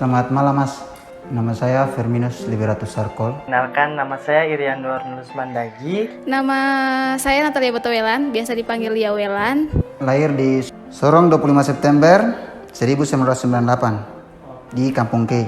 Selamat malam Mas, nama saya Firminus Liberatus Sarkol. Kenalkan, nama saya Irian Nurlus Mandagi. Nama saya Natalia Batowelan, biasa dipanggil Lia Welan. Lahir di Sorong 25 September 1998 di Kampung K.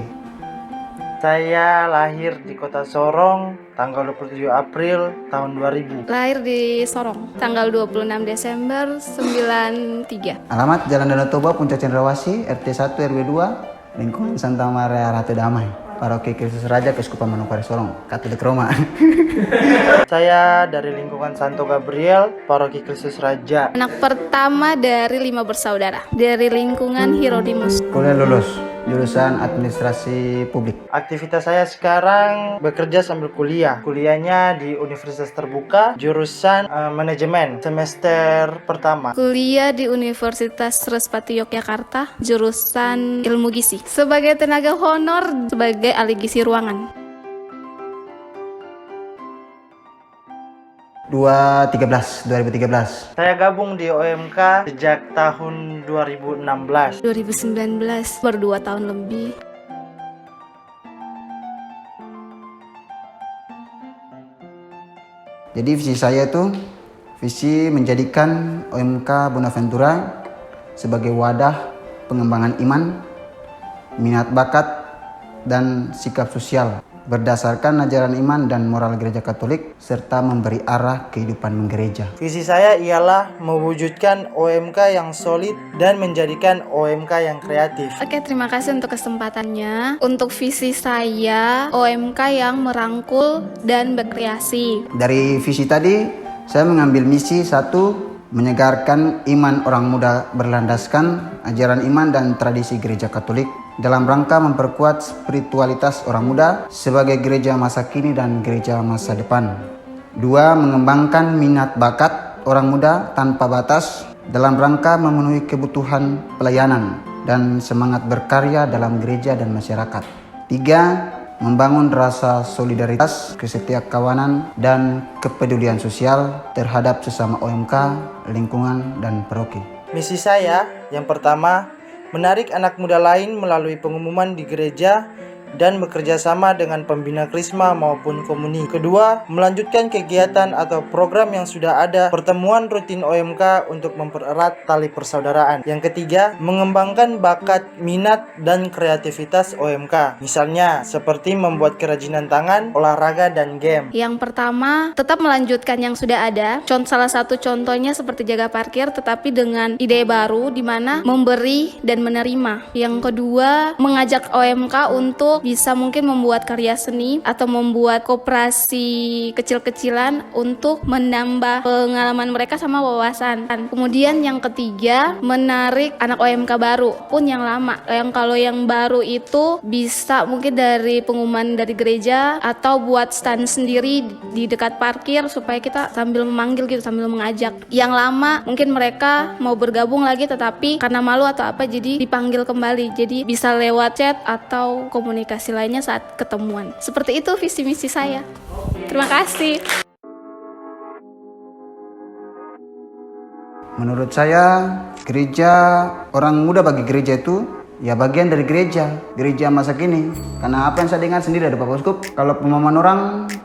Saya lahir di kota Sorong tanggal 27 April tahun 2000. Lahir di Sorong, tanggal 26 Desember 93. Alamat Jalan Danau Toba, Puncak Cendrawasih, RT 1 RW 2, lingkungan Santa Maria Ratu Damai, Paroki Kristus Raja, Keuskupan Manokwari Sorong, Katolik Roma. Saya dari lingkungan Santo Gabriel, Paroki Kristus Raja. Anak pertama dari 5 bersaudara, dari lingkungan Hieronymus. Kuliah lulus, jurusan Administrasi Publik. Aktivitas saya sekarang bekerja sambil kuliah. Kuliahnya di Universitas Terbuka, jurusan manajemen, semester pertama. Kuliah di Universitas Respati Yogyakarta, jurusan ilmu gizi. Sebagai tenaga honor, sebagai ahli gizi ruangan. 2013. Saya gabung di OMK sejak tahun 2016. 2019, baru 2 tahun lebih. Jadi visi saya itu visi menjadikan OMK Bonaventura sebagai wadah pengembangan iman, minat bakat, dan sikap sosial berdasarkan ajaran iman dan moral gereja Katolik serta memberi arah kehidupan menggereja. Visi saya ialah mewujudkan OMK yang solid dan menjadikan OMK yang kreatif. Oke, terima kasih untuk kesempatannya. Untuk visi saya, OMK yang merangkul dan berkreasi. Dari visi tadi, saya mengambil misi satu, menyegarkan iman orang muda berlandaskan ajaran iman dan tradisi gereja Katolik dalam rangka memperkuat spiritualitas orang muda sebagai gereja masa kini dan gereja masa depan. 2. Mengembangkan minat bakat orang muda tanpa batas dalam rangka memenuhi kebutuhan pelayanan dan semangat berkarya dalam gereja dan masyarakat. 3. Membangun rasa solidaritas, kesetiakawanan, dan kepedulian sosial terhadap sesama OMK, lingkungan, dan paroki. Misi saya yang pertama, menarik anak muda lain melalui pengumuman di gereja dan bekerja sama dengan pembina Krisma maupun komuni. Kedua, melanjutkan kegiatan atau program yang sudah ada, pertemuan rutin OMK untuk mempererat tali persaudaraan. Yang ketiga, mengembangkan bakat, minat, dan kreativitas OMK. Misalnya, seperti membuat kerajinan tangan, olahraga, dan game. Yang pertama, tetap melanjutkan yang sudah ada. Salah satu contohnya seperti jaga parkir, tetapi dengan ide baru di mana memberi dan menerima. Yang kedua, mengajak OMK untuk bisa mungkin membuat karya seni atau membuat koperasi kecil-kecilan untuk menambah pengalaman mereka sama wawasan. Kemudian yang ketiga, menarik anak OMK baru pun yang lama. Kalau yang baru itu bisa mungkin dari pengumuman dari gereja atau buat stand sendiri di dekat parkir supaya kita sambil memanggil gitu, sambil mengajak. Yang lama mungkin mereka mau bergabung lagi tetapi karena malu atau apa jadi dipanggil kembali. Jadi bisa lewat chat atau komunikasi lainnya saat ketemuan. Seperti itu visi misi saya. Terima kasih. Menurut saya, gereja, orang muda bagi gereja itu ya bagian dari gereja masa kini. Karena apa yang saya dengar sendiri dari Bapak Uskup, kalau pemahaman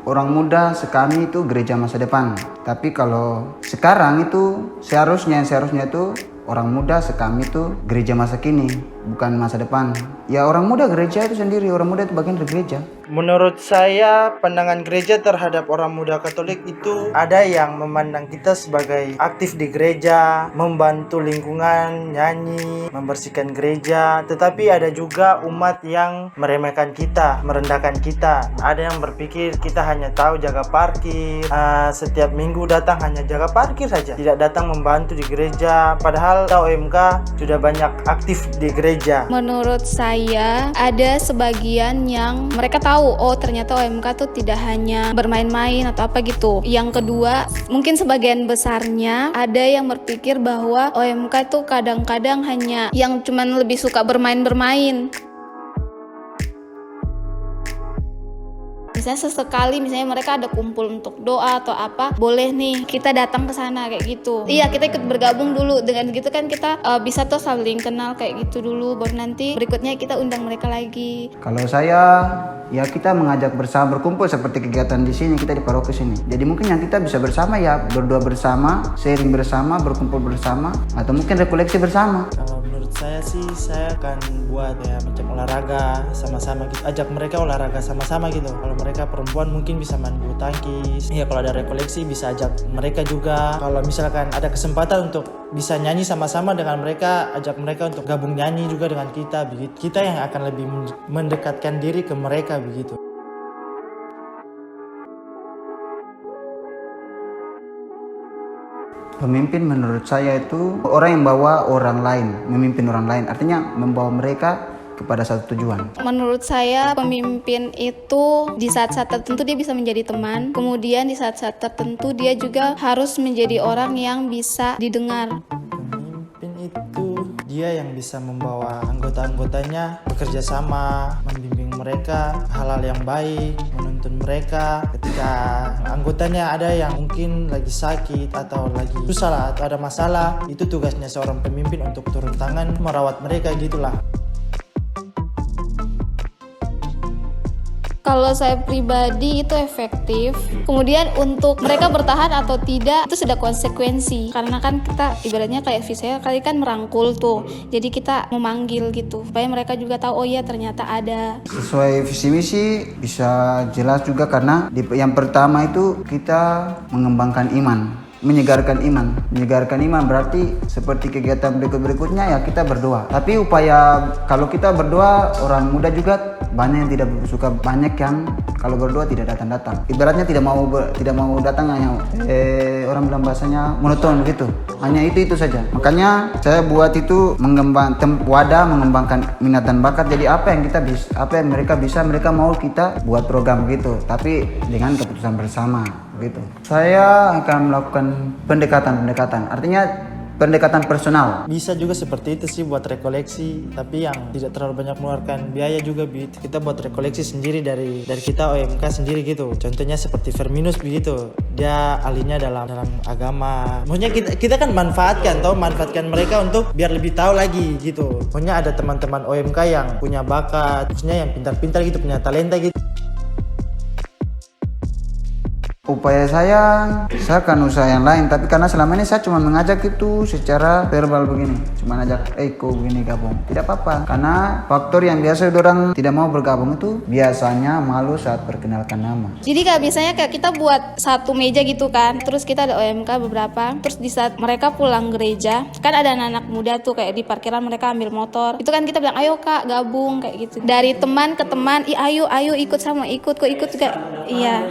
orang muda sekami itu gereja masa depan. Tapi kalau sekarang itu seharusnya itu orang muda sekami itu gereja masa kini, bukan masa depan. Ya orang muda gereja itu sendiri, orang muda itu bagian dari gereja. Menurut saya, pandangan gereja terhadap orang muda Katolik itu ada yang memandang kita sebagai aktif di gereja, membantu lingkungan, nyanyi, membersihkan gereja. Tetapi ada juga umat yang meremehkan kita, merendahkan kita. Ada yang berpikir kita hanya tahu jaga parkir, setiap minggu datang hanya jaga parkir saja, tidak datang membantu di gereja. Padahal OMK sudah banyak aktif di gereja. Menurut saya ada sebagian yang mereka tahu oh ternyata OMK tuh tidak hanya bermain-main atau apa gitu. Yang kedua, mungkin sebagian besarnya ada yang berpikir bahwa OMK tuh kadang-kadang hanya yang cuman lebih suka bermain-bermain. Misalnya sesekali misalnya mereka ada kumpul untuk doa atau apa, boleh nih kita datang ke sana kayak gitu. Iya, kita ikut bergabung dulu. Dengan gitu kan kita bisa tuh saling kenal kayak gitu dulu, baru nanti berikutnya kita undang mereka lagi. Kalau saya, ya kita mengajak bersama berkumpul seperti kegiatan di sini, kita di paroki sini. Jadi mungkin yang kita bisa bersama ya berdoa bersama, sharing bersama, berkumpul bersama, atau mungkin rekoleksi bersama. Kalau menurut saya sih, saya akan buat ya macam olahraga sama-sama gitu. Ajak mereka olahraga sama-sama gitu. Kalau mereka perempuan mungkin bisa main bulu tangkis. Ya kalau ada rekoleksi bisa ajak mereka juga. Kalau misalkan ada kesempatan untuk bisa nyanyi sama-sama dengan mereka, ajak mereka untuk gabung nyanyi juga dengan kita begitu. Kita yang akan lebih mendekatkan diri ke mereka begitu. Pemimpin menurut saya itu orang yang bawa orang lain, memimpin orang lain. Artinya membawa mereka kepada satu tujuan. Menurut saya pemimpin itu di saat-saat tertentu dia bisa menjadi teman, kemudian di saat-saat tertentu dia juga harus menjadi orang yang bisa didengar. Pemimpin itu dia yang bisa membawa anggota-anggotanya bekerja sama, membimbing mereka hal-hal yang baik, menuntun mereka ketika anggotanya ada yang mungkin lagi sakit atau lagi susah atau ada masalah. Itu tugasnya seorang pemimpin untuk turun tangan merawat mereka gitulah. Kalau saya pribadi itu efektif. Kemudian untuk mereka bertahan atau tidak itu sudah konsekuensi. Karena kan kita ibaratnya kayak saya kali kan merangkul tuh. Jadi kita memanggil gitu supaya mereka juga tahu oh iya ternyata ada. Sesuai visi misi bisa jelas juga karena yang pertama itu kita mengembangkan iman. Menyegarkan iman berarti seperti kegiatan berikutnya ya kita berdoa. Tapi upaya kalau kita berdoa, orang muda juga banyak yang tidak suka, banyak yang kalau berdoa tidak datang. Ibaratnya tidak mau datang, hanya orang bilang bahasanya monoton gitu. Hanya itu saja. Makanya saya buat itu wadah mengembangkan minat dan bakat. Jadi apa yang mereka bisa, mereka mau kita buat program gitu. Tapi dengan keputusan bersama. Gitu. Saya akan melakukan pendekatan, artinya pendekatan personal. Bisa juga seperti itu sih buat rekoleksi, tapi yang tidak terlalu banyak mengeluarkan biaya juga kita buat rekoleksi sendiri dari kita OMK sendiri gitu. Contohnya seperti Firminus begitu, dia ahlinya dalam agama. Maksudnya kita kan manfaatkan mereka untuk biar lebih tahu lagi gitu. Maksudnya ada teman-teman OMK yang punya bakat, maksudnya yang pintar-pintar gitu, punya talenta gitu. Upaya saya akan usaha yang lain, tapi karena selama ini saya cuma mengajak itu secara verbal begini, cuma ajak kok begini gabung, tidak apa-apa. Karena faktor yang biasa orang tidak mau bergabung itu biasanya malu saat perkenalkan nama. Jadi biasanya kayak kita buat satu meja gitu kan, terus kita ada OMK beberapa, terus di saat mereka pulang gereja kan ada anak-anak muda tuh kayak di parkiran mereka ambil motor, itu kan kita bilang ayo kak gabung kayak gitu. Dari teman ke teman, ayo ikut sama ikut juga, iya,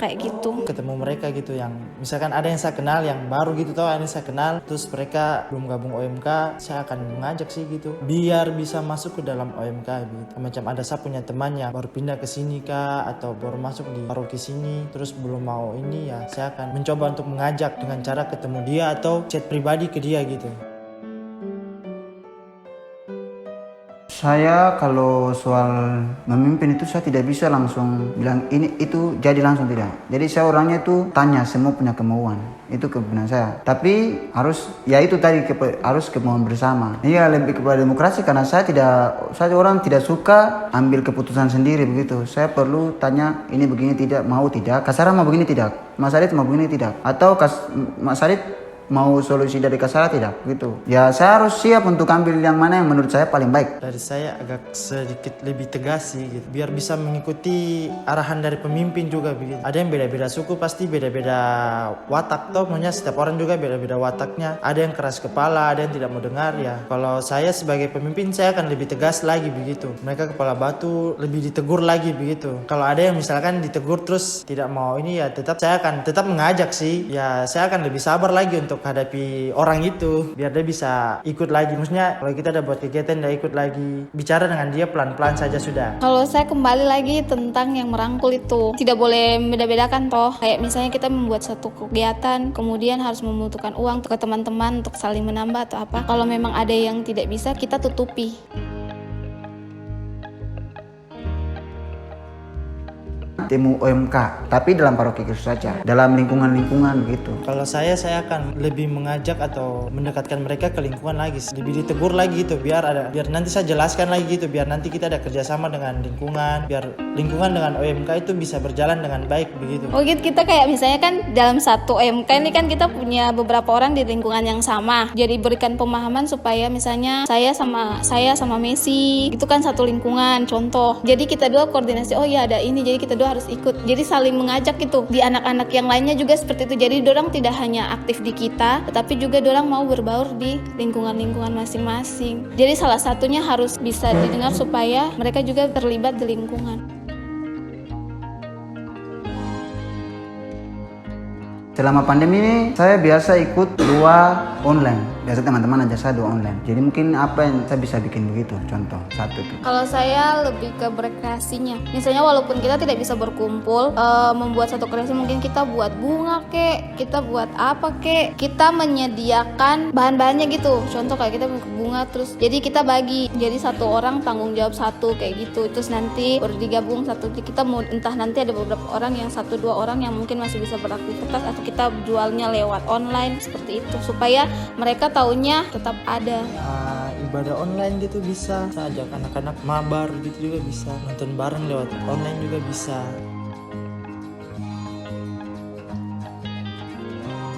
kayak gitu. Ketemu mereka gitu yang misalkan ada yang saya kenal yang baru gitu ada yang saya kenal terus mereka belum gabung OMK, saya akan mengajak sih gitu biar bisa masuk ke dalam OMK gitu. Macam ada saya punya teman yang baru pindah ke sini kah atau baru masuk di paroki sini terus belum mau ini ya, saya akan mencoba untuk mengajak dengan cara ketemu dia atau chat pribadi ke dia gitu. Saya kalau soal memimpin itu saya tidak bisa langsung bilang ini itu jadi langsung, tidak. Jadi saya orangnya itu tanya semua punya kemauan. Itu kebenaran saya. Tapi harus ya itu tadi harus kemauan bersama. Iya lebih kepada demokrasi karena saya orang tidak suka ambil keputusan sendiri begitu. Saya perlu tanya ini begini tidak, mau tidak. Kasara mau begini tidak. Mas Adit mau begini tidak. Atau Mas Adit mau solusi dari Kasara tidak gitu. Ya saya harus siap untuk ambil yang mana yang menurut saya paling baik. Dari saya agak sedikit lebih tegas sih gitu, biar bisa mengikuti arahan dari pemimpin juga begitu. Ada yang beda-beda suku, pasti beda-beda watak toh, maksudnya setiap orang juga beda-beda wataknya. Ada yang keras kepala, ada yang tidak mau dengar ya. Kalau saya sebagai pemimpin saya akan lebih tegas lagi begitu. Mereka kepala batu lebih ditegur lagi begitu. Kalau ada yang misalkan ditegur terus tidak mau ini ya saya akan tetap mengajak sih. Ya saya akan lebih sabar lagi untuk hadapi orang itu biar dia bisa ikut lagi. Maksudnya kalau kita udah buat kegiatan dia ikut lagi, bicara dengan dia pelan-pelan saja sudah. Kalau saya kembali lagi tentang yang merangkul itu tidak boleh beda-bedakan toh. Kayak misalnya kita membuat satu kegiatan kemudian harus membutuhkan uang ke teman-teman untuk saling menambah atau apa. Kalau memang ada yang tidak bisa kita tutupi. temu OMK, tapi dalam paroki Kristus saja, dalam lingkungan-lingkungan begitu. Kalau saya akan lebih mengajak atau mendekatkan mereka ke lingkungan lagi, lebih ditegur lagi gitu, biar nanti saya jelaskan lagi gitu, biar nanti kita ada kerjasama dengan lingkungan, biar lingkungan dengan OMK itu bisa berjalan dengan baik begitu. Oh gitu, kita kayak misalnya kan dalam satu OMK ini kan kita punya beberapa orang di lingkungan yang sama, jadi berikan pemahaman supaya misalnya saya sama Messi itu kan satu lingkungan contoh, jadi kita dua koordinasi, oh ya ada ini, jadi kita dua harus ikut, jadi saling mengajak gitu. Di anak-anak yang lainnya juga seperti itu, jadi dorang tidak hanya aktif di kita tetapi juga dorang mau berbaur di lingkungan-lingkungan masing-masing, jadi salah satunya harus bisa didengar supaya mereka juga terlibat di lingkungan. Selama pandemi ini saya biasa ikut 2 online. Biasa teman-teman aja saya 2 online. Jadi mungkin apa yang saya bisa bikin begitu, contoh satu tuh. Kalau saya lebih ke berkreasinya. Misalnya walaupun kita tidak bisa berkumpul, membuat satu kreasi, mungkin kita buat bunga kek, kita buat apa kek, kita menyediakan bahan-bahannya gitu. Contoh kayak kita bunga, terus jadi kita bagi, jadi satu orang tanggung jawab satu kayak gitu. Terus nanti baru digabung satu, kita mau entah nanti ada beberapa orang yang 1-2 orang yang mungkin masih bisa beraktivitas, atau kita jualnya lewat online seperti itu, supaya mereka taunya tetap ada. Ibadah online gitu bisa, saya ajak anak-anak mabar gitu juga bisa, nonton bareng lewat online juga bisa.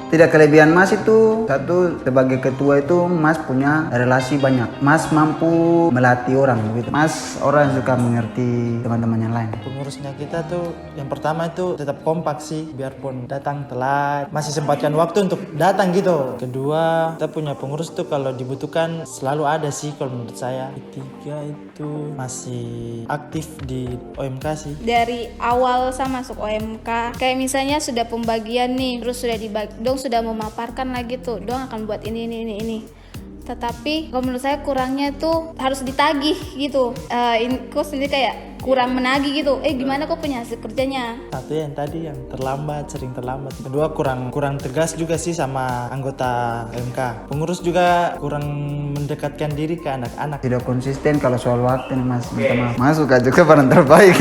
Tidak kelebihan Mas itu, satu sebagai ketua itu Mas punya relasi banyak. Mas mampu melatih orang begitu. Mas orang yang suka mengerti teman-teman yang lain. Pengurusnya kita tuh yang pertama itu tetap kompak sih, biarpun datang telat masih sempatkan waktu untuk datang gitu. Kedua, kita punya pengurus tuh kalau dibutuhkan selalu ada sih kalau menurut saya. Ketiga itu masih aktif di OMK sih. Dari awal saya masuk OMK, kayak misalnya sudah pembagian nih, terus sudah dibagi, sudah memaparkan lagi tuh, dong akan buat ini. Tetapi kalau menurut saya kurangnya tuh harus ditagih gitu. Kok sendiri kayak kurang menagih gitu. Gimana kok punya hasil kerjanya? Satu yang tadi yang sering terlambat. Kedua kurang tegas juga sih sama anggota MK. Pengurus juga kurang mendekatkan diri ke anak-anak. Tidak konsisten kalau soal waktu nih Mas. Minta maaf. Mas suka juga peran terbaik.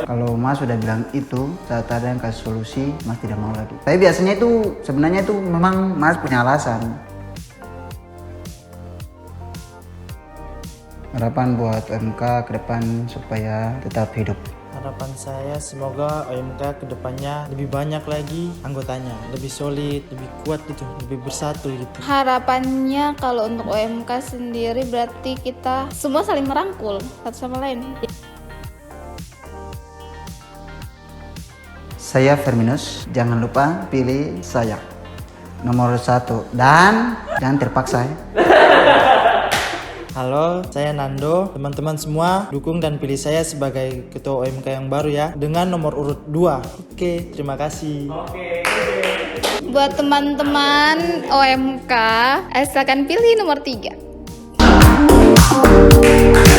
Kalau Mas sudah bilang itu, saat ada yang kasih solusi, Mas tidak mau lagi. Tapi biasanya itu, sebenarnya itu memang Mas punya alasan. Harapan buat OMK ke depan supaya tetap hidup. Harapan saya semoga OMK kedepannya lebih banyak lagi anggotanya, lebih solid, lebih kuat gitu, lebih bersatu gitu. Harapannya kalau untuk OMK sendiri berarti kita semua saling merangkul satu sama lain. Saya Firminus, jangan lupa pilih saya nomor 1 dan jangan terpaksa ya. Halo, saya Nando. Teman-teman semua dukung dan pilih saya sebagai ketua OMK yang baru ya, dengan nomor urut 2. Oke, terima kasih. Buat teman-teman OMK, silakan pilih nomor 3.